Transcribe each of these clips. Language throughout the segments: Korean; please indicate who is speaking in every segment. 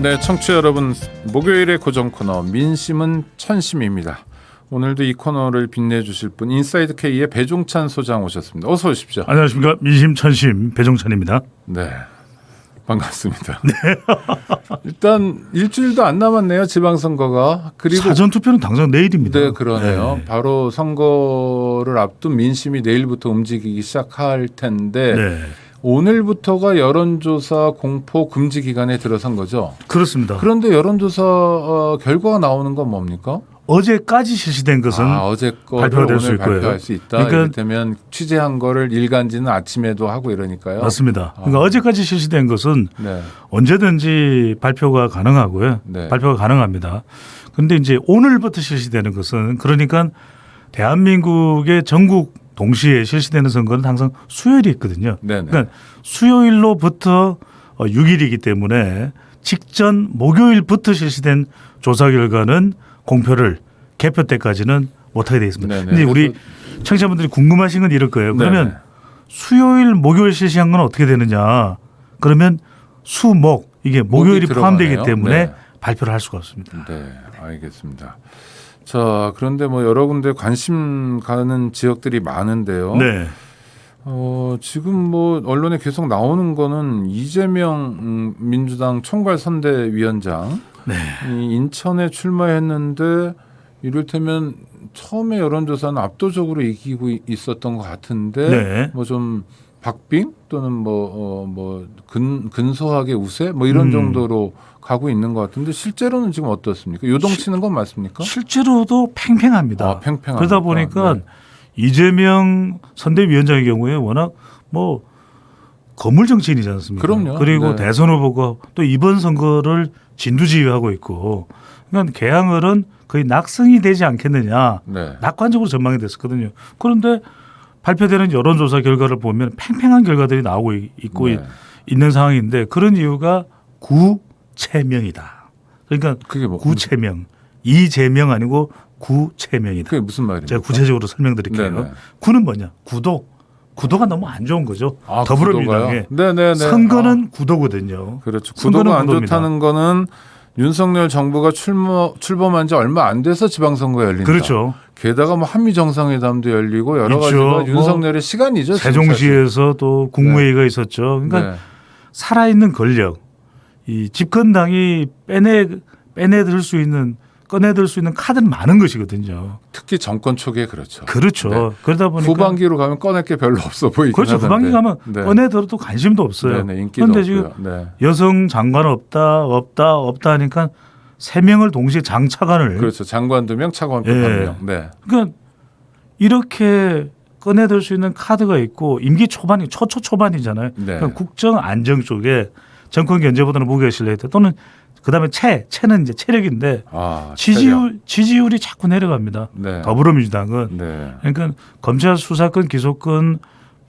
Speaker 1: 네, 청취자 여러분, 목요일의 고정 코너 민심은 천심입니다. 오늘도 이 코너를 빛내주실 분 인사이드 K의 배종찬 소장 오셨습니다. 어서 오십시오.
Speaker 2: 안녕하십니까, 민심 천심 배종찬입니다.
Speaker 1: 네, 반갑습니다. 네. 일단 일주일도 안 남았네요, 지방선거가. 그리고
Speaker 2: 사전 투표는 당장 내일입니다.
Speaker 1: 네, 그러네요.
Speaker 2: 네.
Speaker 1: 바로 선거를 앞둔 민심이 내일부터 움직이기 시작할 텐데
Speaker 2: 네.
Speaker 1: 오늘부터가 여론조사 공포 금지 기간에 들어선 거죠.
Speaker 2: 그렇습니다.
Speaker 1: 그런데 여론조사 결과가 나오는 건 뭡니까?
Speaker 2: 어제까지 실시된 것은
Speaker 1: 어제 거를
Speaker 2: 발표가 될
Speaker 1: 오늘
Speaker 2: 수 있고요.
Speaker 1: 발표할 수 있다.
Speaker 2: 그러니까
Speaker 1: 이를테면 취재한 거를 일간지는 아침에도 하고 이러니까요.
Speaker 2: 맞습니다. 그러니까 어제까지 실시된 것은
Speaker 1: 네.
Speaker 2: 언제든지 발표가 가능하고요.
Speaker 1: 네.
Speaker 2: 발표가 가능합니다. 그런데 이제 오늘부터 실시되는 것은 그러니까 대한민국의 전국 동시에 실시되는 선거는 항상 수요일이 있거든요.
Speaker 1: 네네.
Speaker 2: 그러니까 수요일로부터 6일이기 때문에 직전 목요일부터 실시된 조사 결과는 공표를 개표 때까지는 못하게 되어 있습니다. 그런데 우리 청취자분들이 궁금하신 건 이럴 거예요. 그러면
Speaker 1: 네네.
Speaker 2: 수요일, 목요일 실시한 건 어떻게 되느냐? 그러면 수, 목 이게 목요일이 포함되기
Speaker 1: 들어가네요.
Speaker 2: 때문에
Speaker 1: 네.
Speaker 2: 발표를 할 수가 없습니다.
Speaker 1: 네, 알겠습니다. 자, 그런데 뭐 여러 군데 관심 가는 지역들이 많은데요.
Speaker 2: 네.
Speaker 1: 지금 뭐 언론에 계속 나오는 거는 이재명 민주당 총괄선대위원장
Speaker 2: 네.
Speaker 1: 이 인천에 출마했는데 이를테면 처음에 여론조사는 압도적으로 이기고 있었던 것 같은데
Speaker 2: 네.
Speaker 1: 뭐 좀 박빙 또는 근소하게 우세 뭐 이런 정도로 가고 있는 것 같은데 실제로는 지금 어떻습니까? 요동치는 건 맞습니까?
Speaker 2: 실제로도 팽팽합니다.
Speaker 1: 팽팽합니다.
Speaker 2: 그러다 보니까
Speaker 1: 네.
Speaker 2: 이재명 선대위원장의 경우에 워낙 뭐 거물 정치인이지 않습니까?
Speaker 1: 그럼요.
Speaker 2: 그리고
Speaker 1: 네.
Speaker 2: 대선 후보가 또 이번 선거를 진두지휘하고 있고 그러니까 개항을은 거의 낙성이 되지 않겠느냐
Speaker 1: 네.
Speaker 2: 낙관적으로 전망이 됐었거든요. 그런데 발표되는 여론조사 결과를 보면 팽팽한 결과들이 나오고 있고
Speaker 1: 네.
Speaker 2: 있는 상황인데 그런 이유가 구체명이다. 그러니까
Speaker 1: 그게 뭐
Speaker 2: 구체명, 이재명 아니고 구체명이다.
Speaker 1: 그게 무슨 말입니까?
Speaker 2: 제가 구체적으로 설명드릴게요.
Speaker 1: 네네.
Speaker 2: 구는 뭐냐? 구도가 너무 안 좋은 거죠.
Speaker 1: 구도가요?
Speaker 2: 더불어민주당의
Speaker 1: 네네네.
Speaker 2: 선거는 구도거든요.
Speaker 1: 그렇죠.
Speaker 2: 선거는
Speaker 1: 구도가 안
Speaker 2: 구도입니다.
Speaker 1: 좋다는 거는 윤석열 정부가 출범한 지 얼마 안 돼서 지방선거가 열린다.
Speaker 2: 그렇죠.
Speaker 1: 게다가 뭐 한미 정상회담도 열리고 여러
Speaker 2: 있죠.
Speaker 1: 가지가 윤석열의 시간이죠. 지금
Speaker 2: 세종시에서 또 국무회의가 있었죠. 그러니까
Speaker 1: 네.
Speaker 2: 살아있는 권력, 이 집권당이 꺼내들 수 있는 카드는 많은 것이거든요.
Speaker 1: 특히 정권 초기에 그렇죠.
Speaker 2: 그렇죠.
Speaker 1: 네.
Speaker 2: 그러다 보니까
Speaker 1: 후반기로 가면 꺼낼 게 별로 없어 보이긴
Speaker 2: 그렇죠.
Speaker 1: 하던데.
Speaker 2: 후반기 가면
Speaker 1: 네.
Speaker 2: 꺼내들어도 관심도 없어요.
Speaker 1: 네네, 인기도
Speaker 2: 그런데
Speaker 1: 없고요.
Speaker 2: 지금
Speaker 1: 네.
Speaker 2: 여성 장관 없다 하니까 3명을 동시에 장차관을
Speaker 1: 그렇죠. 장관 2명, 차관급
Speaker 2: 예.
Speaker 1: 1명. 네.
Speaker 2: 그러니까 이렇게 꺼내들 수 있는 카드가 있고 임기 초반이 초반이잖아요.
Speaker 1: 네.
Speaker 2: 그러니까 국정 안정 쪽에 정권 견제보다는 무게가 실려 있다. 또는 그다음에 체는 이제 체력인데 지지율이 자꾸 내려갑니다.
Speaker 1: 네.
Speaker 2: 더불어민주당은
Speaker 1: 네.
Speaker 2: 그러니까 검찰 수사권 기소권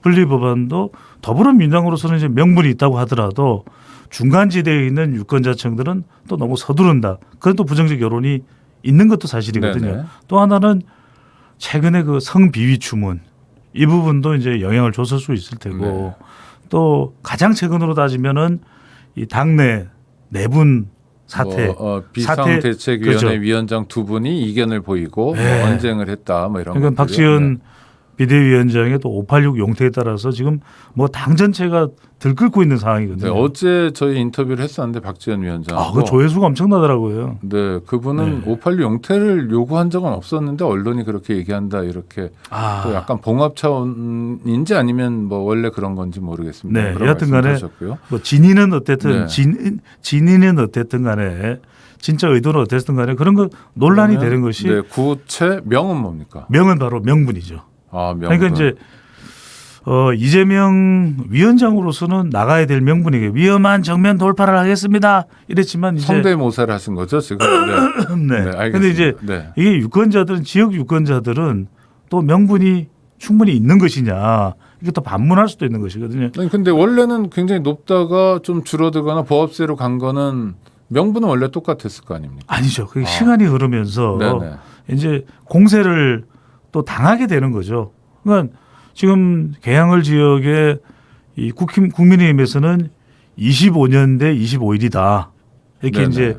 Speaker 2: 분리법안도 더불어민주당으로서는 이제 명분이 있다고 하더라도 중간지대에 있는 유권자층들은 또 너무 서두른다. 그런 또 부정적 여론이 있는 것도 사실이거든요.
Speaker 1: 네네.
Speaker 2: 또 하나는 최근에 그 성비위 추문 이 부분도 이제 영향을 줬을 수 있을 테고
Speaker 1: 네.
Speaker 2: 또 가장 최근으로 따지면은 이 당내 내분 사태,
Speaker 1: 비상대책위원회
Speaker 2: 그렇죠.
Speaker 1: 위원장 2분이 이견을 보이고
Speaker 2: 네.
Speaker 1: 뭐 언쟁을 했다 뭐 이런
Speaker 2: 그러니까
Speaker 1: 것들이요.
Speaker 2: 박지원 비대위원장의 또 586 용태에 따라서 지금 뭐 당 전체가 들끓고 있는 상황이거든요.
Speaker 1: 네, 어제 저희 인터뷰를 했었는데 박지원 위원장하고
Speaker 2: 그 조회수가 엄청나더라고요.
Speaker 1: 네, 그분은 586 용태를 요구한 적은 없었는데 언론이 그렇게 얘기한다 이렇게 또 약간 봉합 차원인지 아니면 뭐 원래 그런 건지 모르겠습니다.
Speaker 2: 네,
Speaker 1: 그런
Speaker 2: 여하튼간에
Speaker 1: 말씀하셨고요.
Speaker 2: 뭐 진위는 어쨌든
Speaker 1: 네.
Speaker 2: 진위는 어쨌든 간에 진짜 의도는 어쨌든 간에 그런 거 논란이
Speaker 1: 그러면,
Speaker 2: 되는 것이
Speaker 1: 네, 구체명은 뭡니까?
Speaker 2: 명은 바로 명분이죠.
Speaker 1: 명분.
Speaker 2: 그러니까 이제 이재명 위원장으로서는 나가야 될 명분이게 위험한 정면 돌파를 하겠습니다. 이랬지만 이제
Speaker 1: 성대모사를 하신 거죠 지금? 네.
Speaker 2: 네.
Speaker 1: 알겠습니다.
Speaker 2: 근데 이제 이게 지역 유권자들은 또 명분이 충분히 있는 것이냐 이게 또 반문할 수도 있는 것이거든요.
Speaker 1: 아니, 근데 원래는 굉장히 높다가 좀 줄어들거나 보합세로 간 거는 명분은 원래 똑같았을 거 아닙니까?
Speaker 2: 아니죠. 그게 시간이 흐르면서
Speaker 1: 네네.
Speaker 2: 이제 공세를 또 당하게 되는 거죠. 그러니까 지금 계양을 지역의 이 국민의힘에서는 25년 대 25일이다. 이렇게
Speaker 1: 네네.
Speaker 2: 이제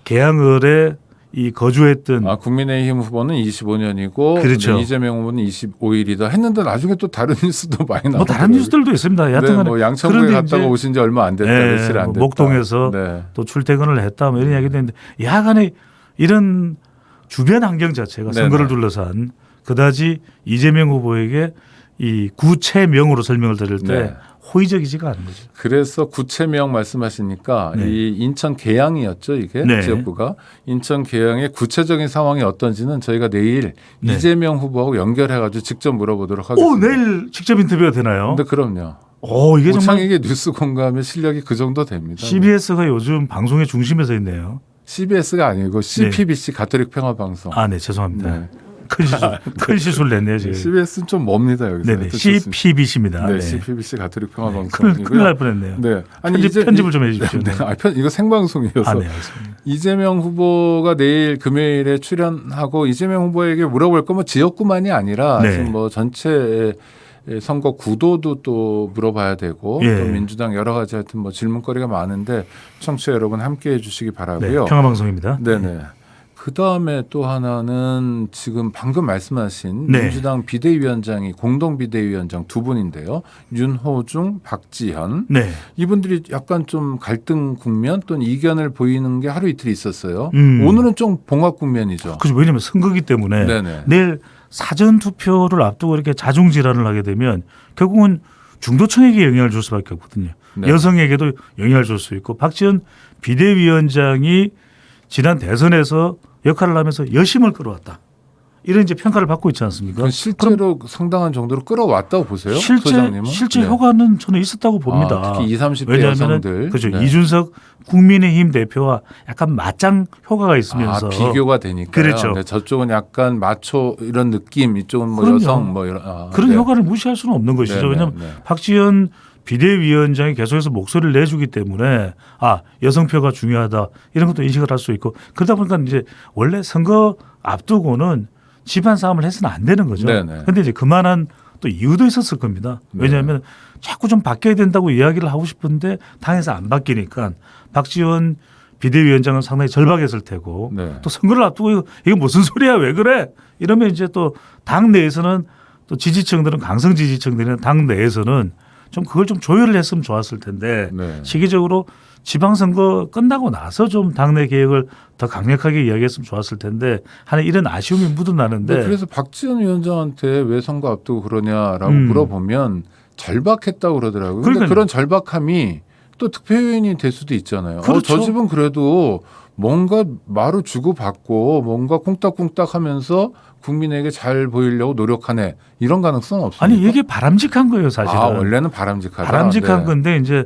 Speaker 2: 개항을에 이 거주했던
Speaker 1: 국민의힘 후보는 25년이고
Speaker 2: 그렇죠.
Speaker 1: 이재명 후보는 25일이다 했는데 나중에 또 다른 뉴스도 많이 나오고
Speaker 2: 뭐 다른 뉴스들도 있습니다. 여하튼
Speaker 1: 뭐 양천구에 갔다가 오신 지 얼마 안 됐다. 며칠 안 됐다.
Speaker 2: 목동에서
Speaker 1: 네.
Speaker 2: 또 출퇴근을 했다 뭐 이런 이야기도 있는데 야간에 이런 주변 환경 자체가 선거를 둘러싼 그다지 이재명 후보에게 이 구체명으로 설명을 드릴 때
Speaker 1: 네.
Speaker 2: 호의적이지가 않은 거죠.
Speaker 1: 그래서 구체명 말씀하시니까
Speaker 2: 네.
Speaker 1: 이 인천 계양이었죠, 이게
Speaker 2: 네.
Speaker 1: 지역구가 인천 계양의 구체적인 상황이 어떤지는 저희가 내일
Speaker 2: 네.
Speaker 1: 이재명 후보하고 연결해가지고 직접 물어보도록 하겠습니다.
Speaker 2: 내일 직접 인터뷰가 되나요?
Speaker 1: 근데 그럼요.
Speaker 2: 이게 정말
Speaker 1: 오창익의 뉴스 공감의 실력이 그 정도 됩니다.
Speaker 2: CBS가 요즘 방송의 중심에 서 있네요.
Speaker 1: CBS가 아니고 CPBC 가톨릭 평화방송.
Speaker 2: 네, 죄송합니다.
Speaker 1: 네.
Speaker 2: 큰 실수를 냈네요, 지금.
Speaker 1: CBS는 좀 멉니다 여기서.
Speaker 2: 네네, CPBC입니다.
Speaker 1: 네, CPBC 가톨릭 평화방송.
Speaker 2: 큰일 날 뻔했네요.
Speaker 1: 네,
Speaker 2: 편집을 좀 해주십시오.
Speaker 1: 네. 이거 생방송이어서.
Speaker 2: 네, 알겠습니다.
Speaker 1: 이재명 후보가 내일 금요일에 출연하고 이재명 후보에게 물어볼 건 뭐 지역구만이 아니라
Speaker 2: 네.
Speaker 1: 지금 뭐 전체 선거 구도도 또 물어봐야 되고
Speaker 2: 예.
Speaker 1: 또 민주당 여러 가지 하여튼 뭐 질문거리가 많은데 청취자 여러분 함께해 주시기
Speaker 2: 네,
Speaker 1: 바라고요.
Speaker 2: 평화방송입니다.
Speaker 1: 네네. 그 다음에 또 하나는 지금 방금 말씀하신
Speaker 2: 네.
Speaker 1: 민주당 비대위원장이 공동 비대위원장 두 분인데요. 윤호중, 박지현.
Speaker 2: 네.
Speaker 1: 이분들이 약간 좀 갈등 국면 또는 이견을 보이는 게 하루 이틀 있었어요.
Speaker 2: 음.
Speaker 1: 오늘은 좀 봉합 국면이죠.
Speaker 2: 그죠. 왜냐하면 선거기 때문에
Speaker 1: 네네.
Speaker 2: 내일 사전 투표를 앞두고 이렇게 자중 질환을 하게 되면 결국은 중도층에게 영향을 줄 수밖에 없거든요.
Speaker 1: 네.
Speaker 2: 여성에게도 영향을 줄 수 있고 박지원 비대위원장이 지난 대선에서 역할을 하면서 여심을 끌어왔다. 이런 이제 평가를 받고 있지 않습니까?
Speaker 1: 그건 실제로 상당한 정도로 끌어왔다고 보세요, 소장님은?
Speaker 2: 실제
Speaker 1: 네.
Speaker 2: 효과는 저는 있었다고 봅니다.
Speaker 1: 특히 20, 30대
Speaker 2: 왜냐하면
Speaker 1: 여성들.
Speaker 2: 그렇죠.
Speaker 1: 네.
Speaker 2: 이준석 국민의힘 대표와 약간 맞짱 효과가 있으면서
Speaker 1: 비교가 되니까.
Speaker 2: 그렇죠.
Speaker 1: 네, 저쪽은 약간 마초 이런 느낌, 이쪽은 뭐
Speaker 2: 그럼요.
Speaker 1: 여성 뭐 이런.
Speaker 2: 그런
Speaker 1: 네.
Speaker 2: 효과를 무시할 수는 없는 것이죠.
Speaker 1: 네, 네,
Speaker 2: 왜냐하면
Speaker 1: 네.
Speaker 2: 박지원 비대위원장이 계속해서 목소리를 내주기 때문에 여성표가 중요하다 이런 것도 인식을 할 수 있고 그러다 보니까 이제 원래 선거 앞두고는 집안 싸움을 해서는 안 되는 거죠.
Speaker 1: 네네.
Speaker 2: 그런데 이제 그만한 또 이유도 있었을 겁니다. 왜냐하면 자꾸 좀 바뀌어야 된다고 이야기를 하고 싶은데 당에서 안 바뀌니까 박지원 비대위원장은 상당히 절박했을 테고
Speaker 1: 네.
Speaker 2: 또 선거를 앞두고 이거 무슨 소리야 왜 그래 이러면 이제 또 당 내에서는 또 지지층들은 강성 지지층들은 당 내에서는 좀 그걸 좀 조율을 했으면 좋았을 텐데
Speaker 1: 네.
Speaker 2: 시기적으로 지방선거 끝나고 나서 좀 당내 개혁을 더 강력하게 이야기했으면 좋았을 텐데 하는 이런 아쉬움이 묻어나는데
Speaker 1: 그래서 박지원 위원장한테 왜 선거 앞두고 그러냐라고
Speaker 2: 음.
Speaker 1: 물어보면 절박했다고 그러더라고요. 그런데
Speaker 2: 그러니까요.
Speaker 1: 그런 절박함이 또 득표요인이 될 수도 있잖아요.
Speaker 2: 그렇죠.
Speaker 1: 저 집은 그래도 뭔가 마루 주고받고 뭔가 콩닥콩닥 하면서 국민에게 잘 보이려고 노력하네. 이런 가능성 없습니까?
Speaker 2: 아니 이게 바람직한 거예요 사실은.
Speaker 1: 원래는 바람직하다.
Speaker 2: 바람직한
Speaker 1: 네.
Speaker 2: 건데 이제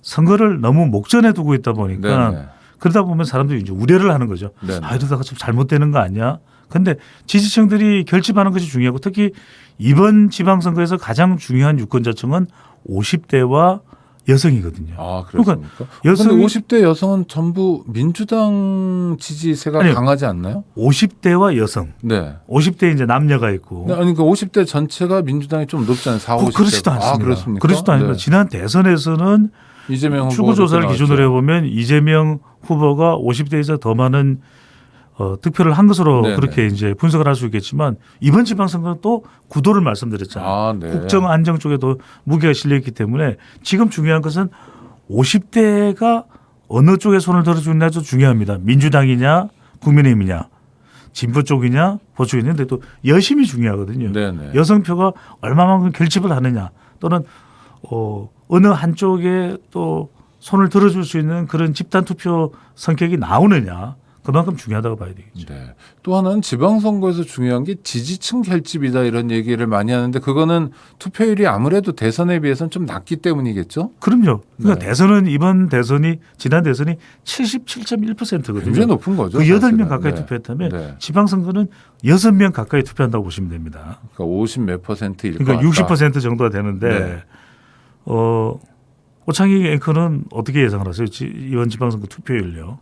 Speaker 2: 선거를 너무 목전에 두고 있다 보니까
Speaker 1: 네네.
Speaker 2: 그러다 보면 사람들이 이제 우려를 하는 거죠.
Speaker 1: 네네.
Speaker 2: 이러다가 좀 잘못되는 거 아니야? 근데 지지층들이 결집하는 것이 중요하고 특히 이번 지방선거에서 가장 중요한 유권자층은 50대와 여성이거든요.
Speaker 1: 그렇습니까?
Speaker 2: 여성이-
Speaker 1: 그런데 50대 여성은 전부 민주당 지지세가
Speaker 2: 아니요.
Speaker 1: 강하지 않나요?
Speaker 2: 50대와 여성.
Speaker 1: 네.
Speaker 2: 50대 이제 남녀가 있고.
Speaker 1: 아니 그 50대 전체가 민주당이 좀 높잖아요. 40, 50대.
Speaker 2: 그렇지도 않습니다.
Speaker 1: 그렇습니까?
Speaker 2: 그렇지도 않습니다.
Speaker 1: 네.
Speaker 2: 지난 대선에서는
Speaker 1: 이재명 후보
Speaker 2: 출구 조사를 기준으로 해보면 이재명 후보가 50대에서 더 많은 득표를 한 것으로
Speaker 1: 네네.
Speaker 2: 그렇게 이제 분석을 할 수 있겠지만 이번 지방선거는 또 구도를 말씀드렸잖아요.
Speaker 1: 네.
Speaker 2: 국정 안정 쪽에도 무게가 실려 있기 때문에 지금 중요한 것은 50대가 어느 쪽에 손을 들어주느냐도 중요합니다. 민주당이냐 국민의힘이냐 진보 쪽이냐 보수 쪽이냐 근데 또 여심이 중요하거든요.
Speaker 1: 네네.
Speaker 2: 여성표가 얼마만큼 결집을 하느냐 또는 어느 한쪽에 또 손을 들어줄 수 있는 그런 집단 투표 성격이 나오느냐 그만큼 중요하다고 봐야 되겠죠.
Speaker 1: 네. 또 하나는 지방선거에서 중요한 게 지지층 결집이다 이런 얘기를 많이 하는데 그거는 투표율이 아무래도 대선에 비해서는 좀 낮기 때문이겠죠?
Speaker 2: 그럼요. 그러니까
Speaker 1: 네.
Speaker 2: 대선은 이번 대선이 지난 대선이 77.1%거든요.
Speaker 1: 굉장히 높은 거죠.
Speaker 2: 그 8명
Speaker 1: 사실은.
Speaker 2: 가까이
Speaker 1: 네.
Speaker 2: 투표했다면
Speaker 1: 네.
Speaker 2: 지방선거는 6명 가까이 투표한다고 보시면 됩니다.
Speaker 1: 그러니까 50 몇 %일 것
Speaker 2: 그러니까
Speaker 1: 같다.
Speaker 2: 60% 정도가 되는데
Speaker 1: 네.
Speaker 2: 오창익 앵커는 어떻게 예상을 하세요? 이번 지방선거 투표율요?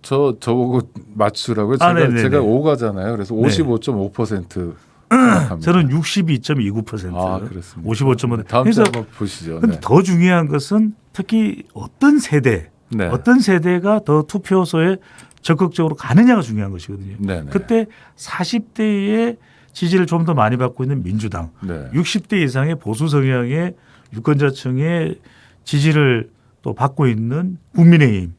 Speaker 1: 저보고 맞추라고요.
Speaker 2: 네네네.
Speaker 1: 제가 5가잖아요. 그래서
Speaker 2: 네.
Speaker 1: 55.5% 생각합니다.
Speaker 2: 저는 62.29%.
Speaker 1: 그렇습니다.
Speaker 2: 55.5.
Speaker 1: 다음
Speaker 2: 그래서
Speaker 1: 주 한번 보시죠.
Speaker 2: 근데
Speaker 1: 네.
Speaker 2: 더 중요한 것은 특히 어떤 세대
Speaker 1: 네.
Speaker 2: 어떤 세대가 더 투표소에 적극적으로 가느냐가 중요한 것이거든요.
Speaker 1: 네네.
Speaker 2: 그때 40대의 지지를 좀 더 많이 받고 있는 민주당,
Speaker 1: 네.
Speaker 2: 60대 이상의 보수 성향의 유권자층의 지지를 또 받고 있는 국민의힘.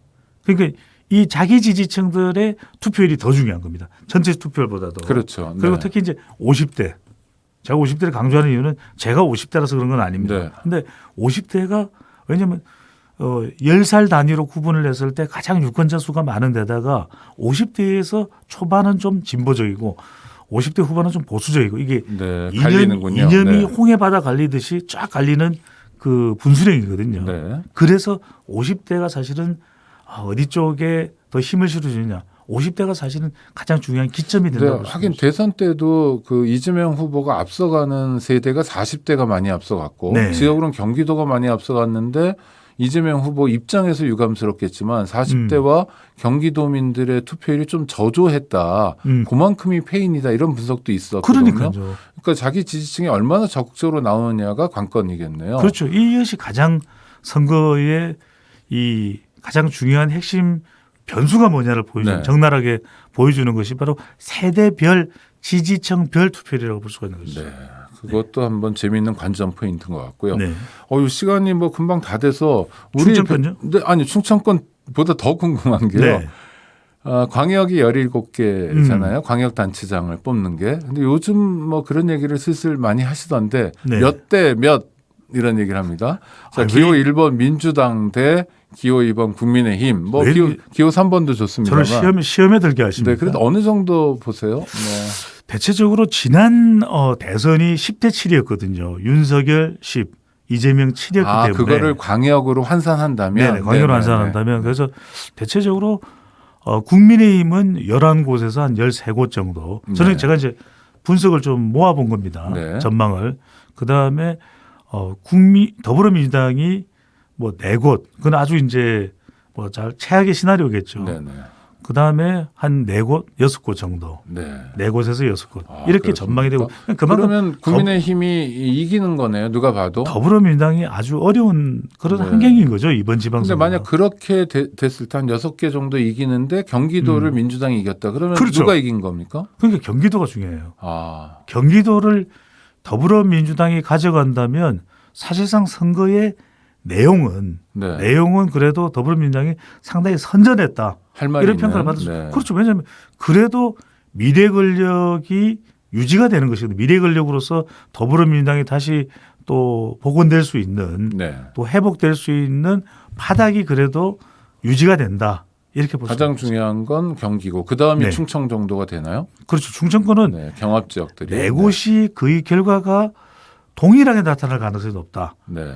Speaker 2: 그러니까 이 자기 지지층들의 투표율이 더 중요한 겁니다. 전체 투표율보다도.
Speaker 1: 그렇죠.
Speaker 2: 그리고
Speaker 1: 네.
Speaker 2: 특히 이제 50대. 제가 50대를 강조하는 이유는 제가 50대라서 그런 건 아닙니다.
Speaker 1: 네.
Speaker 2: 그런데 50대가 왜냐하면 10살 단위로 구분을 했을 때 가장 유권자 수가 많은 데다가 50대에서 초반은 좀 진보적이고 50대 후반은 좀 보수적이고 이게
Speaker 1: 네, 갈리는군요.
Speaker 2: 이념이
Speaker 1: 네.
Speaker 2: 홍해 바다 갈리듯이 쫙 갈리는 그 분수령이거든요.
Speaker 1: 네.
Speaker 2: 그래서 50대가 사실은 어디 쪽에 더 힘을 실어주느냐. 50대가 사실은 가장 중요한 기점이 된다고
Speaker 1: 네, 하긴 대선 때도 그 이재명 후보가 앞서가는 세대가 40대가 많이 앞서갔고
Speaker 2: 네.
Speaker 1: 지역으로는 경기도가 많이 앞서갔는데 이재명 후보 입장에서 유감스럽겠지만 40대와 경기도민들의 투표율이 좀 저조했다. 그만큼이 패인이다. 이런 분석도 있었거든요.
Speaker 2: 그러니까요.
Speaker 1: 그러니까 자기 지지층이 얼마나 적극적으로 나오느냐가 관건이겠네요.
Speaker 2: 그렇죠. 이것이 가장 선거의 이 가장 중요한 핵심 변수가 뭐냐를 보여주는
Speaker 1: 네.
Speaker 2: 적나라하게 보여주는 것이 바로 세대별 지지층별 투표율이라고 볼 수가 있는 것이죠.
Speaker 1: 네. 그것도 한번 재미있는 관전 포인트인 것 같고요.
Speaker 2: 네.
Speaker 1: 이 시간이 뭐 금방 다 돼서
Speaker 2: 충청권요?
Speaker 1: 네, 아니 충청권보다 더 궁금한 게요.
Speaker 2: 네.
Speaker 1: 광역이 17개잖아요. 광역단체장을 뽑는 게. 근데 요즘 뭐 그런 얘기를 슬슬 많이 하시던데
Speaker 2: 네.
Speaker 1: 몇 대 몇 이런 얘기를 합니다. 자, 기호 1번 민주당 대 기호 2번 국민의힘. 뭐
Speaker 2: 왜
Speaker 1: 기호 3번도 좋습니다만.
Speaker 2: 저를 시험에 들게 하십니다.
Speaker 1: 네, 그래도 어느 정도 보세요? 네.
Speaker 2: 대체적으로 지난 대선이 10대 7이었거든요. 윤석열 10, 이재명 7이었기 때문에.
Speaker 1: 그거를 광역으로 환산한다면.
Speaker 2: 네, 광역으로 환산한다면. 그래서 대체적으로 국민의힘은 11곳에서 한 13곳 정도. 저는
Speaker 1: 네.
Speaker 2: 제가 이제 분석을 좀 모아본 겁니다.
Speaker 1: 네.
Speaker 2: 전망을. 그다음에 더불어민주당이 뭐 4곳. 그건 아주 이제 뭐 잘 최악의 시나리오겠죠.
Speaker 1: 네네.
Speaker 2: 그다음에 한 4곳, 6곳 정도.
Speaker 1: 네.
Speaker 2: 4곳에서 6곳. 이렇게
Speaker 1: 그렇습니까?
Speaker 2: 전망이 되고
Speaker 1: 그러면 국민의힘이 이기는 거네요. 누가 봐도.
Speaker 2: 더불어민주당이 아주 어려운 그런
Speaker 1: 네.
Speaker 2: 환경인 거죠. 이번
Speaker 1: 근데
Speaker 2: 지방선거.
Speaker 1: 만약 그렇게 됐을 때 한 6개 정도 이기는데 경기도를 민주당이 이겼다. 그러면
Speaker 2: 그렇죠.
Speaker 1: 누가 이긴 겁니까?
Speaker 2: 그러니까 경기도가 중요해요.
Speaker 1: 아.
Speaker 2: 경기도를 더불어민주당이 가져간다면 사실상 선거의 내용은 그래도 더불어민주당이 상당히 선전했다.
Speaker 1: 할 말이
Speaker 2: 이런
Speaker 1: 있는.
Speaker 2: 평가를 받을 수
Speaker 1: 네.
Speaker 2: 그렇죠. 왜냐하면 그래도 미래 권력이 유지가 되는 것이거든요. 미래 권력으로서 더불어민주당이 다시 또 복원될 수 있는
Speaker 1: 네.
Speaker 2: 또 회복될 수 있는 바닥이 그래도 유지가 된다. 이렇게 볼 수
Speaker 1: 가장
Speaker 2: 있습니다.
Speaker 1: 중요한 건 경기고 그다음이
Speaker 2: 네.
Speaker 1: 충청 정도가 되나요?
Speaker 2: 그렇죠. 충청권은
Speaker 1: 네. 경합 지역들이.
Speaker 2: 4곳이 거의 결과가 동일하게 나타날 가능성이 높다.
Speaker 1: 네.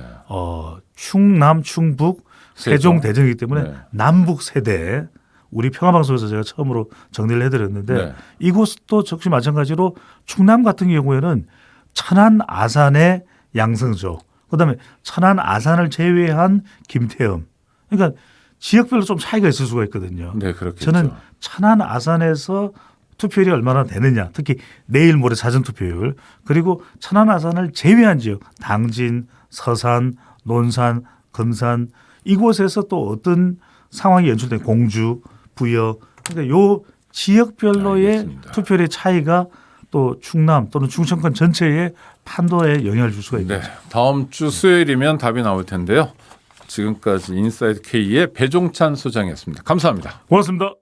Speaker 2: 충남, 충북, 세종, 대전이기 때문에
Speaker 1: 네.
Speaker 2: 남북 세대 우리 평화방송에서 제가 처음으로 정리를 해드렸는데
Speaker 1: 네.
Speaker 2: 이곳도 역시 마찬가지로 충남 같은 경우에는 천안, 아산의 양성조, 그다음에 천안, 아산을 제외한 김태흠. 그러니까 지역별로 좀 차이가 있을 수가 있거든요.
Speaker 1: 네, 그렇겠죠.
Speaker 2: 저는 천안, 아산에서 투표율이 얼마나 되느냐, 특히 내일 모레 사전 투표율, 그리고 천안, 아산을 제외한 지역, 당진, 서산, 논산, 금산 이곳에서 또 어떤 상황이 연출된 공주, 부여, 그러니까 요 지역별로의
Speaker 1: 알겠습니다.
Speaker 2: 투표율의 차이가 또 충남 또는 충청권 전체의 판도에 영향을 줄 수가 있겠죠.
Speaker 1: 네. 다음 주 수요일이면 답이 나올 텐데요. 지금까지 인사이드 K의 배종찬 소장이었습니다. 감사합니다.
Speaker 2: 고맙습니다.